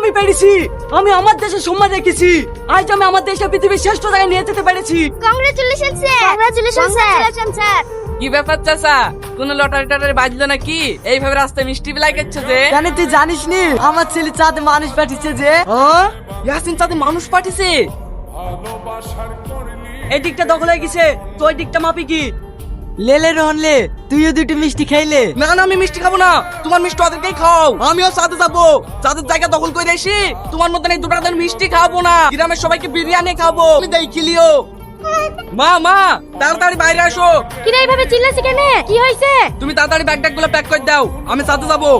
আমি পেরেছি। আমি আমার দেশের সম্মান রেখেছি। আজ আমি আমার দেশকে পৃথিবীর শ্রেষ্ঠ জায়গায় নিয়ে যেতে পেরেছি। Congratulation sir, congratulation sir. Sir কি ব্যাপার চাচা, কোন লটারি টটারি বাজলো নাকি? এইভাবে রাস্তায় মিষ্টি বিলাই করছে যে? জানি তুই জানিস নি আমার ছেলে চাঁদে মানুষ পাঠিয়েছে যে। ইয়াসিন চাঁদে মানুষ পাঠিয়েছে? এই দিকটা দখল হয়ে গেছে, তো ওই দিকটা মাপি কি? লেলে রোহন লে, তুইও দুটো মিষ্টি খাইলে। না না, আমি মিষ্টি খাবো না, তোমার মিষ্টি ওদেরকেই খাও। আমিও চাঁদে যাবো, চাঁদের জায়গা দখল করে এসি তোমার মতন এই দুটো মিষ্টি খাবো না। গ্রামের সবাইকে বিরিয়ানি খাবো। তুমি দেখিলিও। মা মা, তাড়াতাড়ি বাইরে আসো। কি রে এইভাবে চিল্লাছিস কেন? কি হইছে? তুমি তাড়াতাড়ি ব্যাগ ট্যাগগুলো প্যাক করে দাও, আমি চাঁদে যাবো।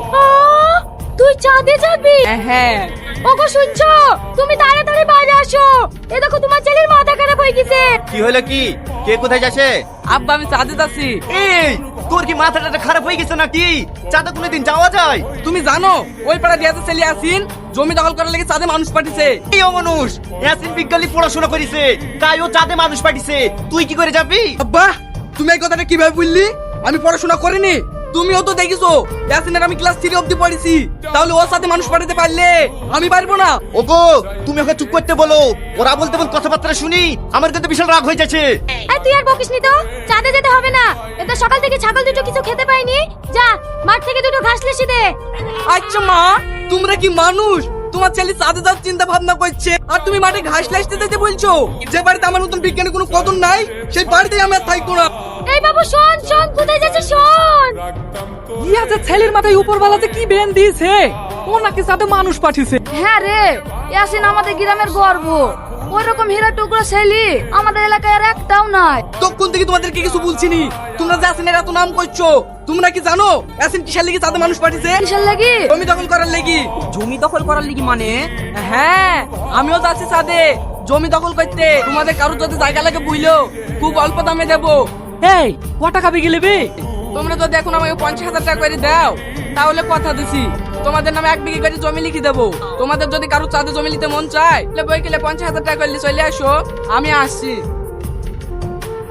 তুই চাঁদে যাবি? হ্যাঁ। ওগো শুনছো? তুমি তাড়াতাড়ি বাইরে আসো। এ দেখো তোমার ছেলের মাথা খারাপ হয়ে গেছে। কি হলো কি? কে কোথায় যাচ্ছে? আব্বা আমি চাঁদে যাচ্ছি। এই তোর কি মাথাটা খারাপ হয়ে গেছে নাকি? চাঁদে কোনোদিন যাওয়া যায়? তুমি জানো ওই পাড়া দিয়াতে ছেলে আসিন জমি দখল করার লেগে চাঁদে মানুষ পাঠিয়েছে। এই অমানুষ ইয়াসিন বিজ্ঞানী পড়াশোনা করেছে, তাই ও চাঁদে মানুষ পাঠিয়েছে। তুই কি করে যাবি? আব্বা তুমি এই কথাটা কিভাবে বললি? আমি পড়াশোনা করিনি। তুমিও তো দেখিছো ইয়াসিনের আমি ক্লাস 3 অবধি পড়েছি, তাহলে ওর সাথে মানুষ পাঠাতে পারলে আমি পারবো না? ওগো তুমি ওকে চুপ করতে বলো। ওরা বলতে বল কথাবার্তা শুনি আমার কিন্তু বিশাল রাগ হয়ে যাচ্ছে। এই তুই আর বকিস নি তো, চাঁদে যেতে হবে না। এটা সকাল থেকে ছাগল দুটো কিছু খেতে পাইনি। যা মাঠ থেকে দুটো ঘাস লেসি দে। আচ্ছা মা, তোমরা কি মানুষ? তোমার ছেলে চাঁদে যাওয়ার চিন্তা ভাবনা করছে আর তুমি মাঠে ঘাস লাইতে যেতে বলছো? যে বাড়িতে আমার মতন বিজ্ঞানের কোনো কদর নাই সেই বাড়িতেই আমি আর থাকবো না। এই বাবু শোন শোন, কোথায় যাচ্ছিস শোন। ইয়া যে ছেলের মাথায় উপরওয়ালাতে কি বেন দিয়েছে, ও নাকি চাঁদে মানুষ পাঠিয়েছে। হ্যাঁ রে, ইয়াসিন আমাদের গ্রামের গর্ব। ওই রকম হীরা টুকরো ছেলে আমাদের এলাকায় আর একটাও নাই। তখন থেকে তোমাদেরকে কিছু বলছিনি, তোমরা যে ইয়াসিনের এত নাম করছো। তোমরা কি জানো ইয়াসিন কিসের লেগে চাঁদে মানুষ পাঠিয়েছে? কিসের লাগি? জমি দখল করার লেগে। জমি দখল করার লেগে মানে? হ্যাঁ, আমিও যাচ্ছি চাঁদে জমি দখল করতে। তোমাদের কারোর যদি জায়গা লাগে বুঝলো খুব অল্প দামে দেবো। এই ক টাকা বিঘে নেবে? তোমরা যদি এখন আমাকে 50,000 টাকা করে দাও তাহলে কথা দিছি তোমাদের নামে 1 বিঘে করে জমি লিখে দেবো। তোমাদের যদি কারো চাঁদে জমি নিতে মন চায় তাহলে বই কিলে 50,000 টাকা করলে চলে আসো, আমি আসছি।